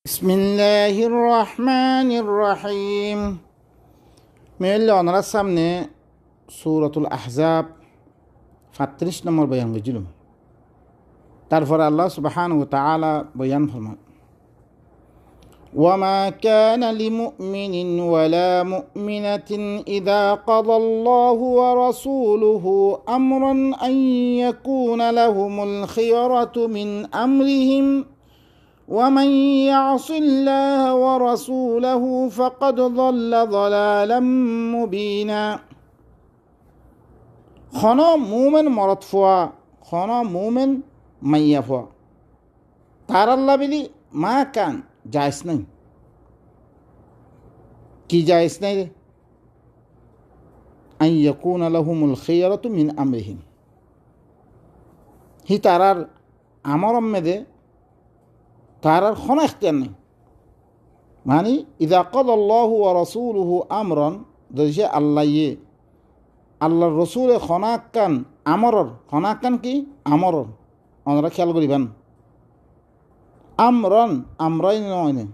বিসমিল্লাহির রহমানির রহিম। মেয়েলে অনারার সামনে সূরাতুল আহজাব ৩৭ নম্বর বয়ান বুঝলাম। তারপর আল্লাহ সুবহানাহু ওয়া তাআলা বয়ান ফরমান, ওয়ামা কানা লিমুমিনিন ওয়ালা মুমিনাতিন ইযা কাদাল্লাহু ওয়া রাসূলুহু আমরান আন ইয়াকুনা লাহুমুল খিয়রাতু মিন আমরিহিম ومن يعص الله ورسوله فقد ضل ضلالا مبينا। خنا مومن مرض فوا خنا مومن ميا فوا تار الله بلي ما كان جائز نہیں کی جائز نہیں ان يكون لهم الخيرة من امرهم হি তারার আমরম মেদে তারার কোনো এখতিয়ার নেই। মানে ইযা কাদাল্লাহু ওয়া রাসূলুহু আমরান, যদি আল্লাহর রসুলে খনাক্কান আমরর, খনাক্কান কি আমরর, আমরা খেয়াল করিবেন আমরন আমরাই নয়।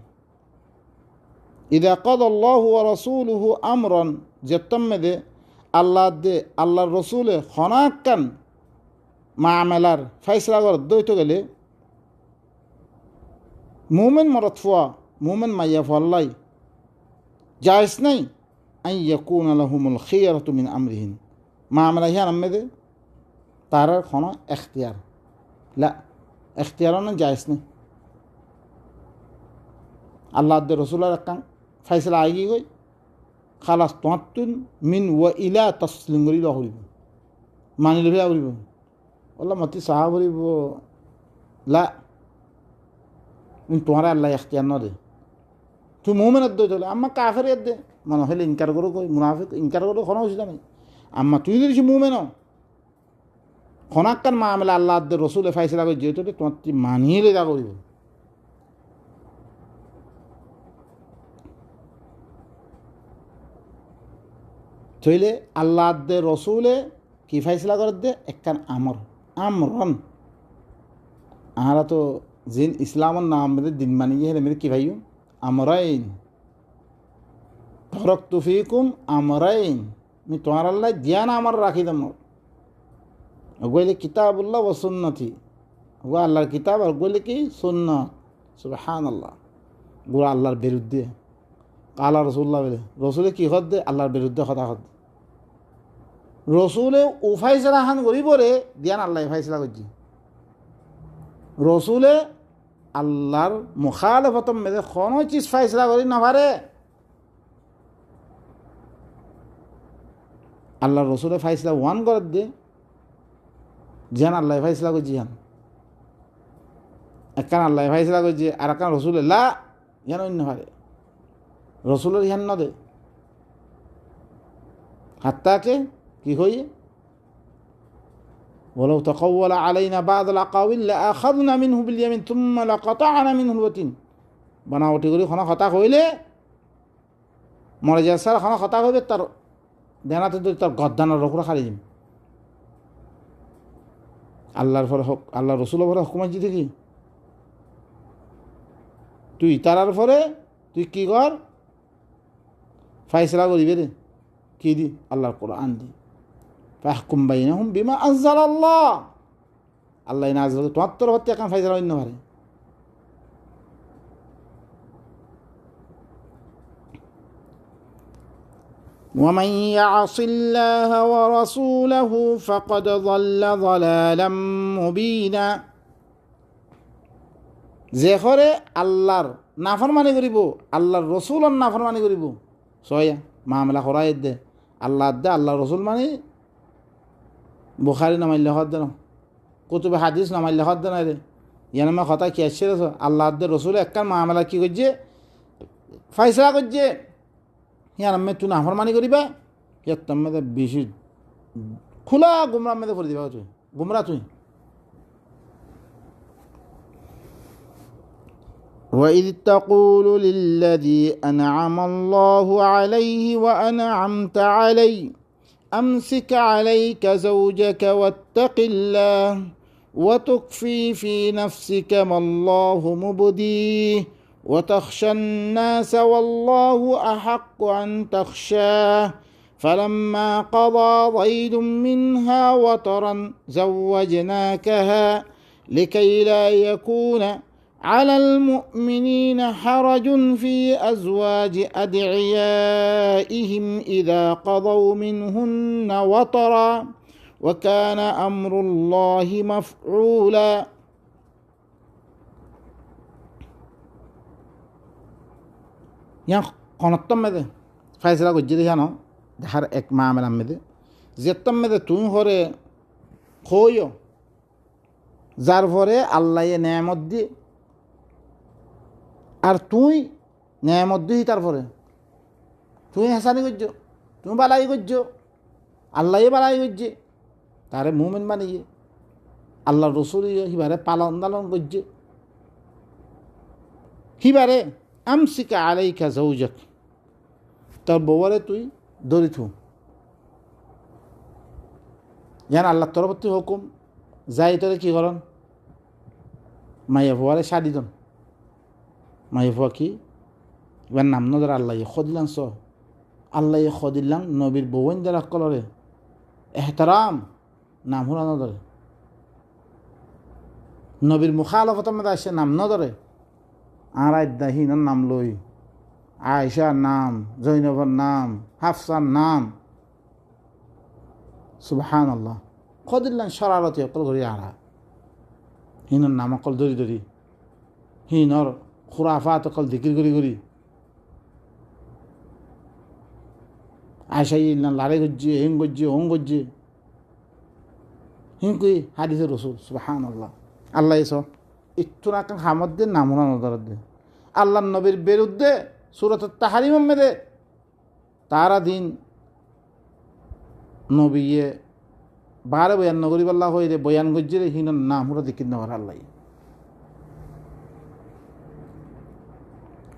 ইযা কাদাল্লাহু ওয়া রাসূলুহু আমরন যেতম্মেদে আল্লাহর রসুলে খনাক্কান মামেলার ফাইসলা করে দইতে গেলে মুমিন মরদ ফুয়া মুমিন মাইয়া ফুয়াল্লাই জায়েজ নাই আন ইয়াকুনা লাহুমুল খিয়রাতু মিন আমরিহিম, মামলা হিয়ার আম্মেদে তারার কোনো এখতিয়ার লা, এখতিয়ারও না, জায়েজ নেই। আল্লাহ রসুলের একটা ফাইসলা আইগি গই খালাস তোয়াত্তুন মিন ওয়া ইলা তসলিম করিব করিব মানি লভিয়া করিব আল্লাহ মতি সাহা করিব লা, তোমার আল্লাহ এখতিয়ার ন দে, তুই মুমিনের দই চলে আম্মা কাফের দে মনে হলে ইনকার করো কই মুনাফিক ইনকার করো কোনো অসুবিধা নেই। আম্মা তুই দিয়েছি মুমেন খনাক্কান মামলা আল্লাহ রসুলে ফাইসলা করে যেহেতু তোমার তুই মানিয়ে লেগা করিব। থইলে আল্লাহ রসুলে কি ফাইসলা করে দে একখান আমরন আহারা তো জিন ইসলামের নাম মেয়েদের দিন মানি গিয়ে মেয়েদের কী ভাইও আমরাইন তরক্তু ফিকুম আমরাইন, আমি তোমার আল্লাহ জ্ঞান আমার রাখি দাম ওগুলি কিতাবুল্লাহ ও সুন্নতি, ওগো আল্লাহর কিতাব আর ওগুলি কি সুন্নত। সুবহানাল্লাহ, গুড়া আল্লাহর বিরুদ্ধে আল্লাহ রসুল্লাহ বলে রসুলে কি হদ দে আল্লাহর বিরুদ্ধে কথা হদ রসুলে ও ফাইসলা হান গরিবরে জ্ঞান আল্লাহ ফাইসলা করছি। রসুলে আল্লাহর মুখালেফতম মেদে কোনো চিজ ফাইসলা করি না পারে। আল্লাহর রসুলে ফাইসলা ওয়ান করে দে যেন আল্লাহ ফাইসলা করছি, হান একখান আল্লাহ ফাইসলা করছি আর একখান রসুলে লা যেন অন্য পারে রসুলের ইহান ন দে হাত্তাকে কি হইয়ে ولو تقول علينا بعض الأقاويل لأخذنا منه باليمين ثم لقطعنا منه الوتين। বানাওটি করে খানা কথা কইলে মরে যাওয়ার সার খানা কথা কইবে তার দেনাতে যদি তার গদ্দানোর রকুরা খালি দিন আল্লাহর পরে হোক আল্লাহ রসুলের পরে হুকুমাত জিতে কি তুই তারার পরে তুই কি কর ফাইসলা করিবে রে কি দি আল্লাহর কোরআন দি ফাহকুম বাইনাহুম বিমা আনজালাল্লাহ, আল্লাহ নাযিল তোমার তরফ থেকে এখন ফাইসলা অন্য পারে। ومن يعص الله ورسوله فقد ضل ضلالا مبينا। যে করে আল্লাহর নাফরমানি করিব আল্লাহর রসুলের নাফরমানি করিব সয়া মামলা করাই দে আল্লাহ রসুল মানে বুখারি নামাইলে হদ না কুতুবে হাদিস নামাইলে হদ না রে ইয়ানামা কথা কি আসছে আল্লাহ রসুল একখান মামলা কি করছে ফাইসলা করছে ইয়ার আমি তুই নাফরমানি করিবা ইয়ার তোর মেয়েদে বেশি খোলা গুমরা মেয়েদে করে দিবা তুই গুমরা তুই। وإذ تقول للذي أنعم الله عليه وأنعمت عليه أمسك عليك زوجك واتق الله وتخفي في نفسك ما الله مبديه وتخشى الناس والله أحق أن تخشاه فلما قضى زيد منها وطرا زوجناكها لكي لا يكون على المؤمنين حرج في أزواج أدعيائهم إذا قضوا منهن وطرا وكان أمر الله مفعولا قنطم مده فايسلا قجري هانو دحر اك معامل مده زيتم مده تون هوري خويو যার পরে আল্লাহ নেয়ামত দিয়ে আর তুই নেয়ামত দিই তারপরে তুই হাসানি করছ তুমি বালাই করছ আল্লাহ বালাই করছে তারে মুমিন বানিয়ে আল্লাহ রসুল হিবারে পালন দালন করছে হিবারে আমসিকা আলাইকা জৌজাক তোর বউরে তুই দরিথু যেন আল্লাহ তরফতি হুকুম যাই তোরে কি করন মাইয়া ফুয়ারে শাদি দন মাইয়া ফুয়া কি এবার নাম নজর আল্লাহ খদিলাম স আল্লাহ খদিলাম নবীর বউন যারা কলরে এহতারাম নাম হুনা নদরে নবীর মুখালফতের মধ্যে আসে নাম নদরে আর আদাহীনের নাম লই আয়েশার নাম জৈনবর নাম হাফসার নাম সুবহানাল্লাহ খদিল্লান শরারতি অকল করি আরা হিনর নাম অকল ধরি ধরি হিনর খুরাফাত অকল দিকির করি করি আয়সাই লাড়াই গজ্জে হিং গজ্জে ওং গজ্জে হিংকুই হাদিসের রসুল সুবহানাল্লাহ আল্লাহ এস একটু না হামদ্দের নামুনা নদরদ্দে আল্লাহ নবীর বিরুদ্ধে সূরাত তাহরিম মেরে তারা দিন নবীয়ে বারে বয়ান নগরী আল্লাহ হইলে বয়ান গজ্জে হিনর নাম হুরা দিকির নগর আল্লাহ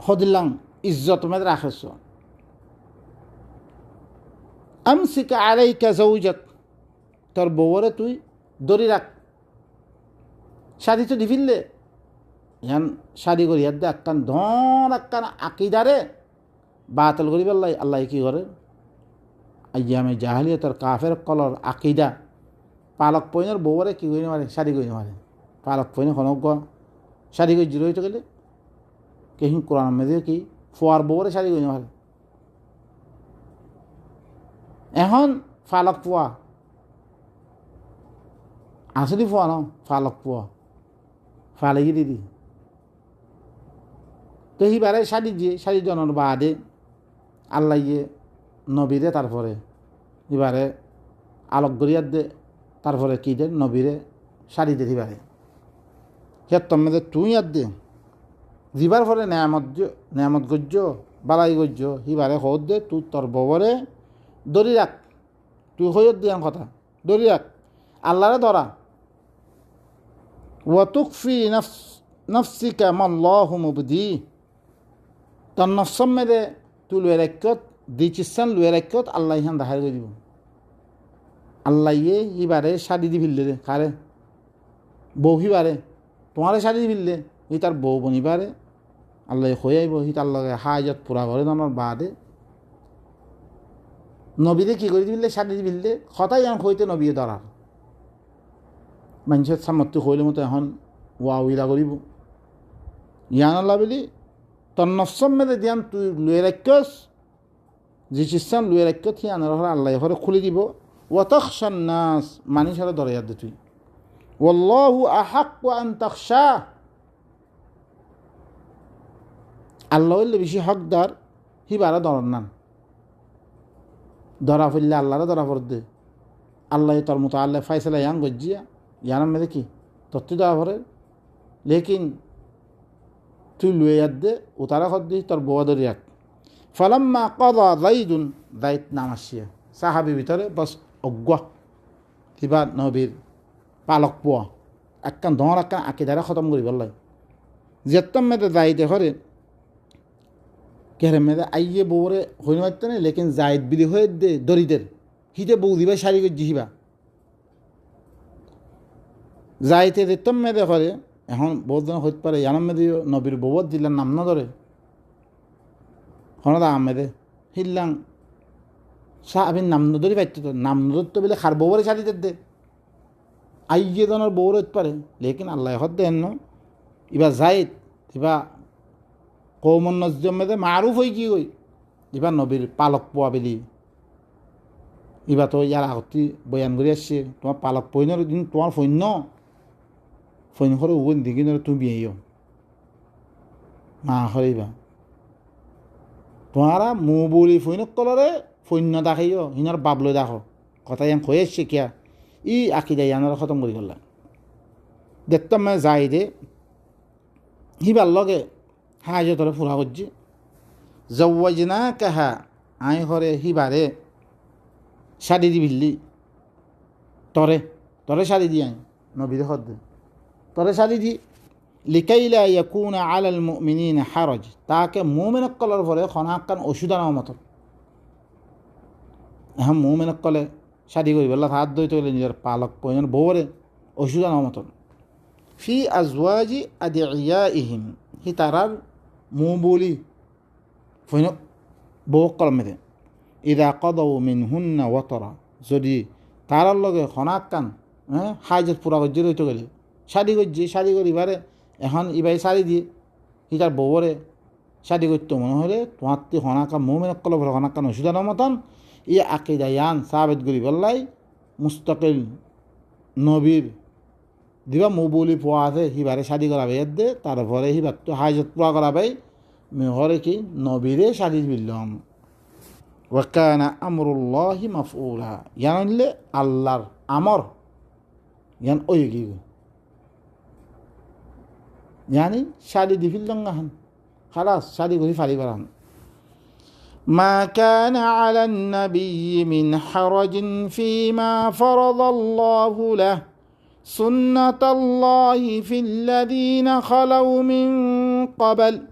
হদিল্লাং ইজ্জত মেয়েদের রাখেছ আমসিকা আলাইকা জৌজাক তোর বউরে তুই দড়ি রাখ শাদি তো দিফিললে ইয়ান শাদি করি ইয়াদ একখান ধন একখান আকিদারে বাতল করি আল্লাহ আল্লাহ কি করে আইয়ামে জাহালিয়াতের কাফের কলর আকিদা পালক পইনের বউরে কি করি মারে শাদি করি মারে পালক পইনে খনক শাদি করে জিরো হইতে গেলে কেহিন কোরআন মেয়েদের কি ফোয়ার বউরে শাদি করি মারে এখন ফালক পোৱা আসলি পোৱা ন ফালক পোৱা ফালেগি দিদি তো সিবারে শাড়ি দিয়ে শাড়ি জনের বাদে আল্লাহ ইয়ে নবীরে তারপরে এবারে আলোক গরিয়ার দে তারপরে কি দে নবীরে শাড়ি দে সিবারে সে তমেদে তুই আর দে দিবার পরে নেয়ামত গজ্য বালাই গজ্য সিবারে হত দে তুই তোর ববরে দড়ি রাখ তুই হইত দিয়াম কথা দড়ি রাখ আল্লাহরে ধরা ওয়াতুকফি নফসিকা মাল্লাহু মুবদি তোর নফসম মেরে তুই লুয়ে রাখত দিচ্ছিসান লুয়ে রাখত আল্লাহ ইহান দাহার করে দিব আল্লাহ ইয়ে ইবারে শাড়ি দি ফিরলে রে কারে বউ হিবারে তোমারে শাড়ি দি ফিরলে ই তার বউ বনিবারে আল্লাহ হয়ে আইব হি তার লগে হাজত পুরা করে আমার বাদে নবীরে কি করে দিলে শাড়ি দিলে কথাই এখন হইতে নবী ধরার মানুষের সামর্থ্য হইলে মতো এখন ওয়াউইলা করিব ইয়ান আল্লাহ বলি তোর নফসম মেরে দিয়ান তুই লুয়ে রাখস যে চিস্তান লুয়ে রাখ থি আনার হলে আল্লাহ ঘরে খুলে দিব ওয়াতাখশান নাস মানুষ হলে ধরে দে তুই ওয়াল্লাহু আহাক্কু আন তাখশা আল্লাহ হইলে বেশি হকদার হিবারা ধরার নান ধরা ফেললে আল্লাহরা ধরা পড়ে আল্লাহ তোর মতো আল্লাহ ফাইসলা ইয়ান গজ্জিয়া ইয়ানার মেরে কি তোর তুই ধরা পড়ে লেকিন তুই লুয়ে যাত দে ও তারা খত দি তোর বউয়া ধরি রাখ ফালাম্মা কদা যাইদুন দায়িত নাম আসিয়া সাহাবি ভিতরে বস অজ্ঞা কিবা নবীর পালক পোৱা একখান ধর একখান আকিদারে খতম করি বললাই যেতাম মেয়েদের দায়িতে হরে কেরে মেয়েদের আইয়ে বউরে হইন মারতে নেই লেকিন জায়দ বিলি হয়ে দে দরিদের হিতে বউ দিবা শাড়ি গজ্জি হিবা যাইতে যেতাম মেয়েদের হরে এখন বহুত জন হইতে পারে ইয়ানোর মেদে নবীর বৌবত দিলার নাম না ধরে হনদা আমেদে হিল্লাং সাহাবির নাম নদরি পাইতো তো নাম নদরতো বলে খার বৌবরে শাড়ি দে আইয়ে জনের বৌর হইতে পারে লেকিন আল্লাহ হদ দেন ইবা যাইত ইবা কৌমন নজম মেদে মারুফ হয়ে কি গই ইবা নবীর পালক পোয়া বেলি ইবা তো ইয়ার আগতি বয়ান করে আসছে তোমার পালক পইনের দিন তোমার ফৈন্য করে উগন দিকে তুমি বিয়েও মা হরিবা তোমারা মু বলি ফৈনক কলরে ফৈন্য দেখাইও হিনার বাবলো দেখো কথা ইয়ান হয়ে এসছে কিয়া ই আকিদা ইয়ানোর খতম করে করলাম দেখতাম মানে যাই দে হিবার লগে হাজতরে ফুরা করছি জওয়াজনা কাহা আই হরে হিবারে শাড়ি দি বিল্লি তরে শাড়ি দি আই নবীরে হদ তরে শাড়ি দি লিকাইলা ইয়াকুনা আলাল মুমিনিনা হারাজ তাকে মুমিন কলর পরে খনাকান ওষুধা নাও মত এখন মুমিন কলে শাড়ি করি বললা হাত দই তৈলে নিজের পালক পয়ন বউরে ওষুধা নাও মত ফি আজওয়াজি আদিয়াইহিম হি তারার মু বলি ফইন বউ কলমেদে ইদা কদাউ মিনহুন্না ওয়াতরা যদি তারার লগে খনাকান হাজত পুরা গজ্জে রইতে গেলে শাড়ি করিবারে এখন ইবাই শাড়ি দিয়ে সি তার বউরে শাড়ি করতো মনে হলে তোমার তুই হনাকা মোমেন কল হনাকান ওষুধার মতন ই আকিদা ইয়ান সাবেদ করি বললাই মুস্তাকিল নবীর দিবা মুবুলি পোয়া আছে হিবারে শাড়ি করাবে এর দে তারপরে হিবার তো হাজত পুরা করাবে মেহরে কি নবীরে শাড়ি বিল্লম ওয়াকানা আমরুল্লাহি মাফউলা ইয়ান হইলে আল্লাহর আমর ইয়ান ওই কি يعني شادي دي في اللنغهن خلاص شادي قولي فالي بران ما كان على النبي من حرج فيما فرض الله له سنة الله في الذين خلوا من قبل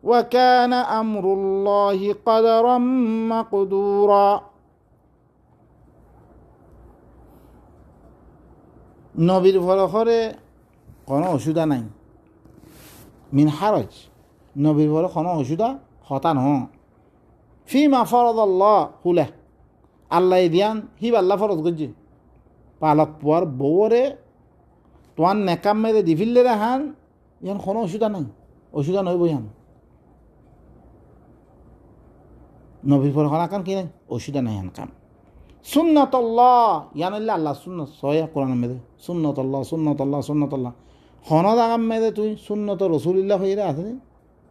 وكان أمر الله قدرا مقدورا নবীর ভরখরে কোনো অসুবিধা নাই মিন হারজ নবীর বড় কোনো অসুবিধা হতা নহ ফিমা ফরদ আল্লাহ হুলে আল্লাহ দিয়ান হিব আল্লাহ ফরজ করছে পালক পোয়ার বউরে তোমার নেকাম মেরে দিফিল্লে হান ইয়ান কোনো অসুবিধা নাই অসুবিধা নয় বইহান নবীর পর হনাকান কি নাই অসুবিধা নাই হান কাম সুন্নতল্লাহ ইয়ান আল্লাহ সুন্নত সয়া কোরআন মেরে সুন্নতল্লাহ হনদ আগাম মেদে তুই সুন্নত রসুলিল্লাহ হইরে আছে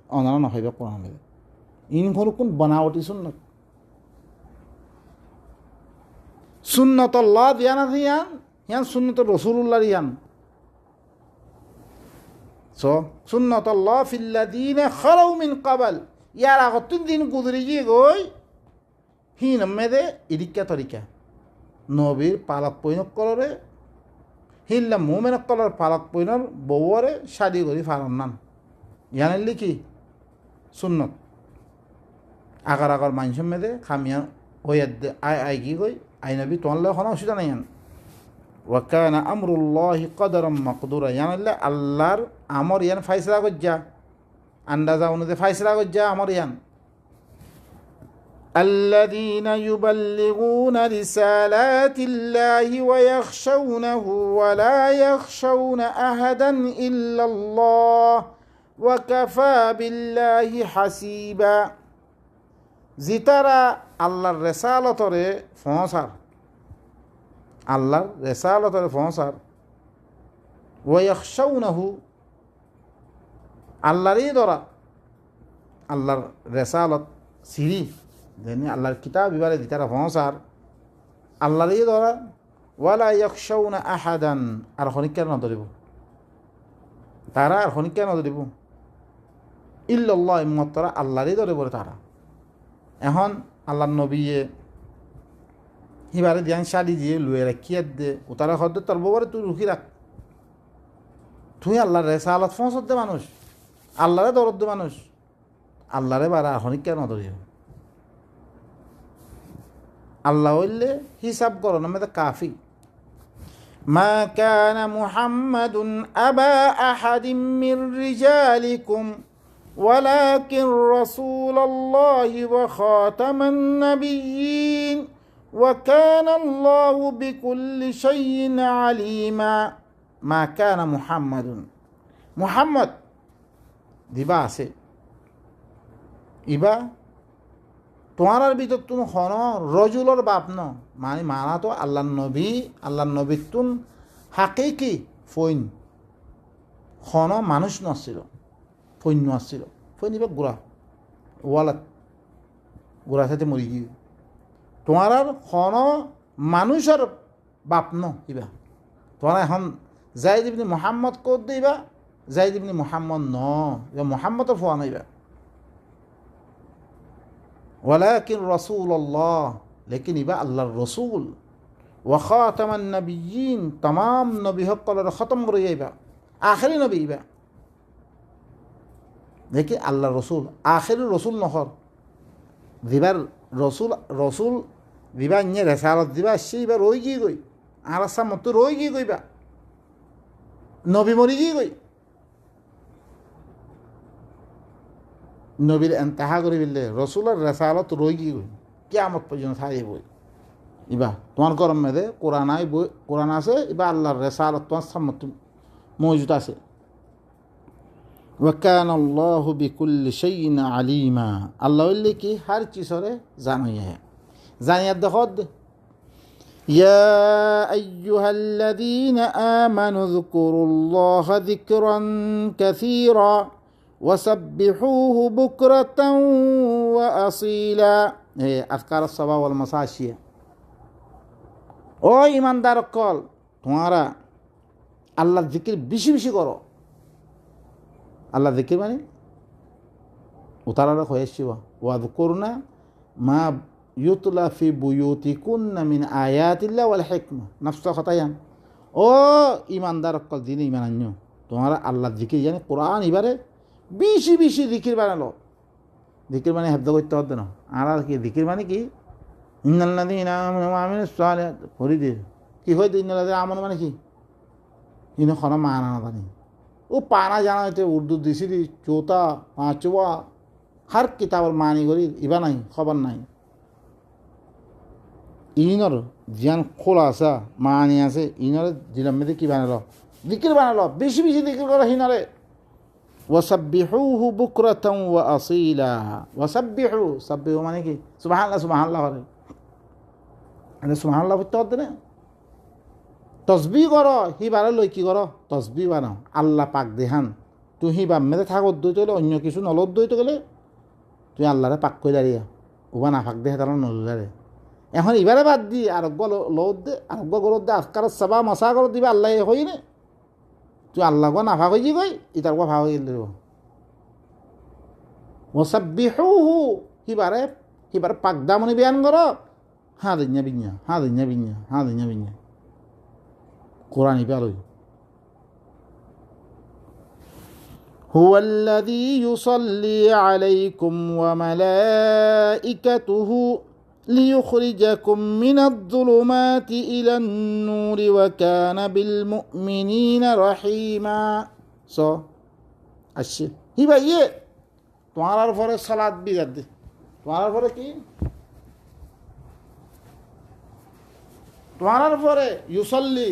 অনারা নহইবে কোরআন মেদে ইন কোন বানাওটি সুন্নতল্লাহ দিয়ান আছে ইয়ান সুন্নত রসুল্লাহ ইয়ান সুন্নতল্লাহ ফিল্লাযীনা খালাউ মিন ক্বাবল ইয়ার আগত দিন গুজরি গিয়ে গই হিন মেদে ইদিকা তরিকা নবীর পালক পৈনক করে হিল্লা মোমেন কলর পালক পইনর বউরে শাড়ি করি ফারন নান ইয়ানিল্লি কি সুন্নত আগার মানুষের মেদে খামিয়া হইয়া দে আই কি কই আই নবী তোমার কোনো অসুবিধা নাই ওয়াকানা আমরুল্লাহি কদরম মাকদুরা ইয়ানিল্লা আল্লাহর আমর ইয়ান ফাইসলা গজ্জা আন্দাজা অনুযায়ী ফাইসলা গজ্জা আমর ইয়ান الذين يبلغون رسالات الله ويخشونه ولا يخشون أحدا إلا الله وكفى بالله حسيبا زترى الله الرسالة فانصر الله الرسالة فانصر ويخشونه الله ريدرا الله الرسالة سيري দেনি আল্লাহর কিতাব বিবারে দিতারা ফসার আল্লাহরই ধরা ওয়ালা ইয়াখশাউনা আহাদান আর খনিকার না ধরিব তারা আর খনিকার না ধরিব ইল্লাল্লাহ ইম্মতরা আল্লাহরই ধরে বলে তারা এখন আল্লাহর নবীয়ে হিবারে দিয়ান শাড়ি দিয়ে লুয়ে রাখিয়ে দে ও তারা হদ্দে তোর বউরে তুই রুখি রাখ তুই আল্লাহর রেসালাত ফসদ দে মানুষ আল্লাহরে দরদ দে মানুষ আল্লাহরে বারা আর খনিকার না ধরিব আল্লাহ হইলে হিসাব করো না মেয়েদের কাফি মা কানা মুহাম্মাদুন আবা আহাদিম মির রিজালিকুম ওয়ালাকিন রাসূলুল্লাহি ওয়া খাতামান নাবিয়্যিন ওয়া কানা আল্লাহু বিকুল্লি শাইইন আলিমা। মা কানা মুহাম্মাদুন, মুহাম্মদ দিবা আছে ইবা তোমার ভিতর তুমি হন রজুলর বাপ ন, মানে মানা তো আল্লাহ নবী তুন হাকিকি ফৈন হন মানুষ নছিল, ফৈন নছিল, ফৈন ইবা গুড়া ওয়ালাত গুড়া সাথে মরি গিয়ে তোমার হন মানুষের বাপ ন ইবা তোমার এখন জাইদ ইবনে মুহাম্মদ কত দিবা, জাইদ ইবনে মুহাম্মদ ন ইবা মুহাম্মদর ফোয়া নাইবা। ওয়ালাকিন রাসূলুল্লাহ, লেকিন ইবা আল্লাহর রসুল, ওয়া খাতামান নাবিয়্যিন, तमाम নবী সকলের খতম করে যাইবা, আখেরি নবী ইবা, দেখি আল্লাহর রসুল আখেরি রসুল নহর দিবার রসুল দিবা ইয়ে রেসালত দিবা সে ইবা রই গিয়ে গই আর মতো রই গিয়ে গইবা নবী মরি গিয়ে গই নবীর এন্তাহা করে বিললে রসুলের রেসালত রই গিয়ে গই কিয়ামত পর্যন্ত থাই বই ইবা তোমার গরম মেদে কোরআন আই বই কোরআন আছে ইবা আল্লাহর রেসালত তোমার সামর্থ্য মজুদ আছে। ওয়াকান আল্লাহু বিকুল্লি শাইইন আলিমা, আল্লাহ হইলে কি হার চিজরে জানিয়ে জানিয়ে দেখত। ইয়া আইয়ুহাল্লাযীনা আমানু যকুরুল্লাহা যিকরান কাসীরা ওয়াসাব্বিহুহু বুকরাতান ওয়া আসীলা। আজকার সাবা ওয়াল মাসাশিয়া, ও ইমানদার কল তোমরা আল্লাহর জিকির বেশি বেশি করো। আল্লাহ জিকির মানে উতারা হয়েছিবা ওয়াযকুরনা মা ইউতলা ফি বুয়ুতিকুন্না মিন আয়াতিল্লাহি ওয়াল হিকমা। নফস খতায়ান, ও ইমানদার কল দিন ইমান আনছো তোমরা আল্লাহর জিকির জানে কোরআন এবারে বেশি বেশি জিকির বানালো। জিকির মানে শব্দ করতে হতো না, আর কি জিকির মানে কি ইন্নাল্লাযীনা আমানু ওয়া আমিলুস সালিহাত পড়ি দিয়ে কি হয় ইন্নাল্লাযীনা আমানু মানে কি ইনো খনা মানা না জানি ও পানা জানা হইতে উর্দু দিছি চৌথা পাঁচवा हर किताबर मानी करी इबा नहीं खबर नहीं इनर ज्ञान खोला आसा मानी आसे इनर दिलम में की बानालो जिक्र बानालो बेशी बेशी जिक्र करो हिनारे वसब्बिहुहु बुकरतन व असीला। वसब्बिहु सब्बिहु माने की सुबहानाल्लाह करे अरे सुबहानाल्लाह बोलते होते ना তসবি করো হিবারে লই কি করো তসবি বানাও আল্লাহ পাক দেহান তুই হিবা মেরে থাকো দইতে গেলে অন্য কিছু নলত দইতে গেলে তুই আল্লাহরে পাক করে দাঁড়িয়ে ওবা না ফাঁক দেহে তারা নলারে এখন এবারে বাদ দি আরোগ্য লোদ দে আরোগ্য গরত দে আজকার সাবা মশা গরত দিবা আল্লাহ হই নে তুই আল্লাহ গো না ফাঁক হয়ে গই ইতার গো ফাঁক হয়ে গেল ওয়াসাব্বিহুহু হিবারে পাক দামনি বিয়ান করো হ্যাঁ দিnya বিnya হ্যাঁ দিnya বিnya হ্যাঁ দিnya বিnya কোরআন ইবালই হুয়াল্লাযী ইউসাল্লি আলাইকুম ওয়া মালাইকাতুহু লিইখরিজাকুম মিনায-যুলুমাতি ইলান-নূরি ওয়া কানা বিল মুমিনিনা রহিমা। সো আচ্ছা হি ভাই তোমার পরে সালাত বিগাদ দে তোমার পরে কি তোমার পরে ইউসাল্লি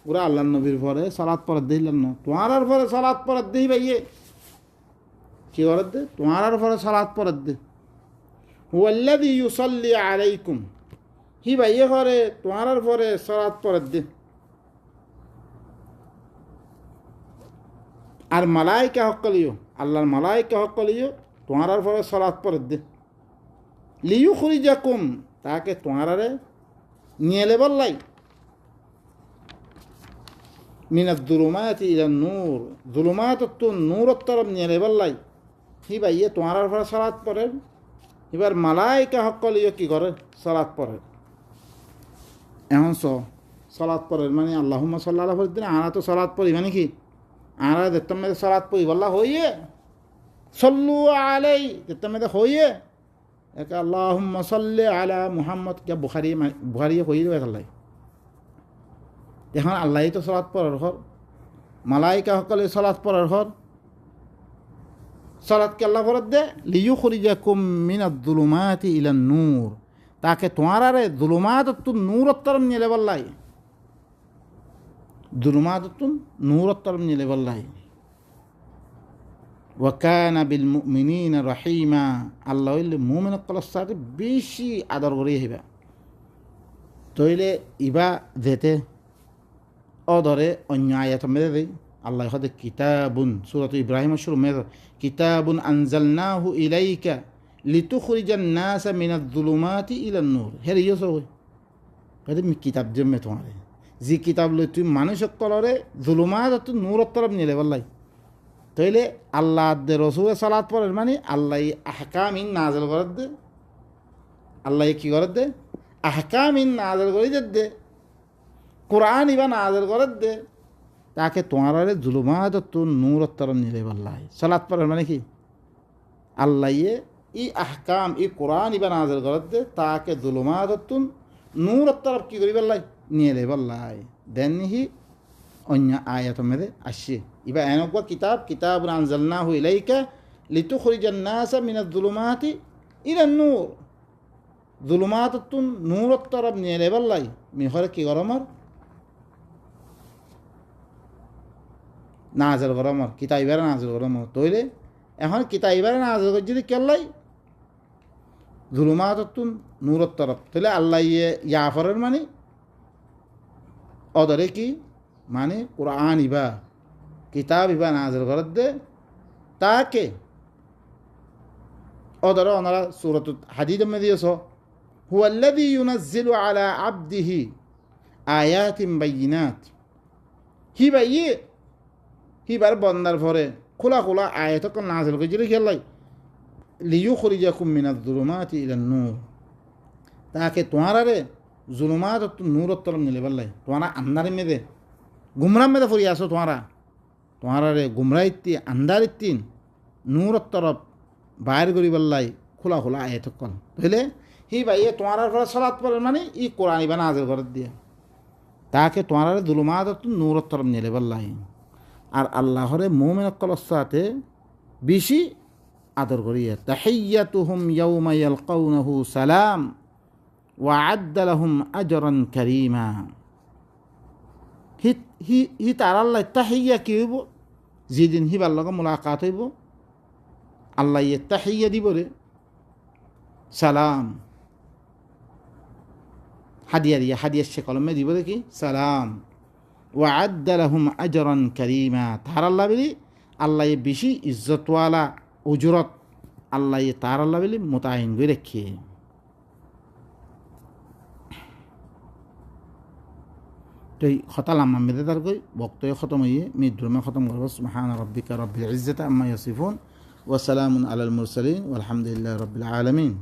ওরা আল্লাহ নবীর পরে সালাত পড়া দিলেন না তোমার পরে সালাত পড়া দিই ভাইয়ে কি করে দে তোমার পরে সালাত পড়া দে হুয়াল্লাযী ইউসাল্লি আলাইকুম হি ভাইয়ে করে তোমার পরে সালাত পড়া দে আর মালাইকা হকলিও আল্লাহর মালাইকা হকলিও তোমার পরে সালাত পড়া দে লিইখরিজাকুম তাকে তোমারে নিয়ে লেবল্লাই মিনাজ-যুলুমাতি ইলান-নূর যুলুমাতুত নূরের তরফ নিয়ে লেবল্লাই হি ভাইয়ে তোমার পরে সালাত পড়ে এবার মালাইকা হকলিও কি করে সালাত পড়ে এখন সালাত পড়ে মানে আল্লাহুম্মা সাল্লি আলা ফরিদিন আনা তো সালাত পড়ি মানে কি আনা দেখতাম মেয়েদের সালাত পড়ি বললা হইয়ে সল্লু আলাই দেখতাম মেয়েদের হইয়ে এক আল্লাহুম্মা সাল্লি আলা মুহাম্মদ কে বুখারি হইয়ে দেবে আল্লাহ এখন আল্লাহ তো সালাত পড়ার ঘর, মালাইকা সকলে সালাত পড়ার ঘর। সালাতকে আল্লাহ ফরত দে লিয়ুখরিজাকুম মিনাজ-যুলুমাতি ইলান নূর, তাকে তোমারে যুলুমাতুন নূরত তরফ নিয়ে লেবাল্লাই, যুলুমাতুন নূরত তরফ নিয়ে লেবাল্লাই। ওয়া কানা বিল মুমিনিনা রহিমা, আল্লাহ হইলে মুমিনসকলের সাথে বেশি আদর করে আহিবা। তইলে ইবা যেতে অদরে অন্য আয়াত মেরে দেয় আল্লাহ হদে কিতাবুন, সূরাত ইব্রাহিম শুরু মেরে কিতাবুন আনজালনাহু ইলাইকা লিতুখরিজান নাসা মিনাজ-যুলুমাতি ইলান নূর। হের ইয়স হয় কদে মি কিতাব জমে তোমারে, যে কিতাব লই তুই মানুষ সকলরে যুলুমাত নূরত তরফ নিলে বললাই। তইলে আল্লাহ দে রসুলের সালাত পড়েন মানে আল্লাহ আহকাম ইন নাজেল করে দে, আল্লাহ কি করে দে আহকাম ইন নাজেল করে দে, কোরআন ইবা নাজেল করে দে, তাকে তোমার জুলুমাত নূর তরফ নিলে বললাই। সালাত পড়েন মানে কি আল্লাহ ই আহকাম ই কোরআন ইবা নাজেল করে দে, তাকে জুলুমাত নূর তরফ কি করি বললাই নিয়ে বললাই। দেন হি অন্য আয়াত মেরে আসছে ইবা এনেকুৱা কিতাব কিতাবুন আনজালনাহু ইলাইকা লিতুখরিজান নাসা মিনাজ-যুলুমাতি ইলান নূর, জুলুমাতুন নূরত তরফ নিয়ে বললাই। মিহরে কি গরমর নাজেল গরমর কিতাব ইবারে নাজেল গরমর। তইলে এখন কিতাব ইবারে নাজেল করে যদি কেলাই জুলুমাতুন নূরত তরফ, তাহলে আল্লাহ ইয়াফরের মানে অদরে কি মানে কোরআন ইবা কিতাব ইবা নাজেল করে দে, তাকে অদরে ওনারা সূরাত হাদীদ মে দিয়েছ হুয়াল্লাযী ইউনাজ্জিলু আলা আবদিহি আয়াতিন বাইয়িনাত, হিবার বন্দার পরে খোলা খোলা আয়াত নাজেল করে যদি খেলাই লিয়ুখরিজাকুম মিনাজ-যুলুমাতি ইলান নূর, তাকে তোমারে জুলুমাত নূরত তরফ নিলে বললাই। তোমারা আন্দারে মেদে গুমরা মেদে ফুরি আসো, তোমারে গুমরা ইত্তি আন্দার ইত্তিন নূরত তরফ বাইর করি বললাই খোলা খোলা আয়াত কল। বুঝলে হি ভাই তোমার ঘরে সালাত পড়ে মানে ই কোরআন ইবা নাজেল করে দিয়ে, তাকে তোমারে জুলুমাত নূরত তরফ নিলে বললাই। আর আল্লাহরে মুমিনসকলের সাথে বেশি আদর করিয়া তাহিয়াতুহুম ইয়াউমা ইয়ালকাউনাহু সালাম ওয়া আ'আদ্দা লাহুম আজরান কারীমা। হি তার আল্লাহ তাহিয়া কি হইব, যেদিন হিবার লগে মুলাকাত হইব আল্লাহ ইয়ে তাহিয়া দিব রে সালাম, হাদিয়ার সে কলমে দিব রে কি সালাম। ওয়া আ'আদ্দা লাহুম আজরান কারীমা, তার আল্লাহ বলি আল্লাহ বেশি ইজ্জতওয়ালা উজরত আল্লাহ তার আল্লাহ বলি মোতায়েন করে রেখে। তো এই খতা লাম্মা মেদে তার গই বক্তব্য খতম হইয়ে মৃদ্রমে খতম করবো। সুবহানা রাব্বিকা রাব্বিল ইজ্জাতি আম্মা ইয়াসিফুন ওয়া সালামুন আলাল মুরসালিন ওয়ালহামদুলিল্লাহি রাব্বিল আলামিন।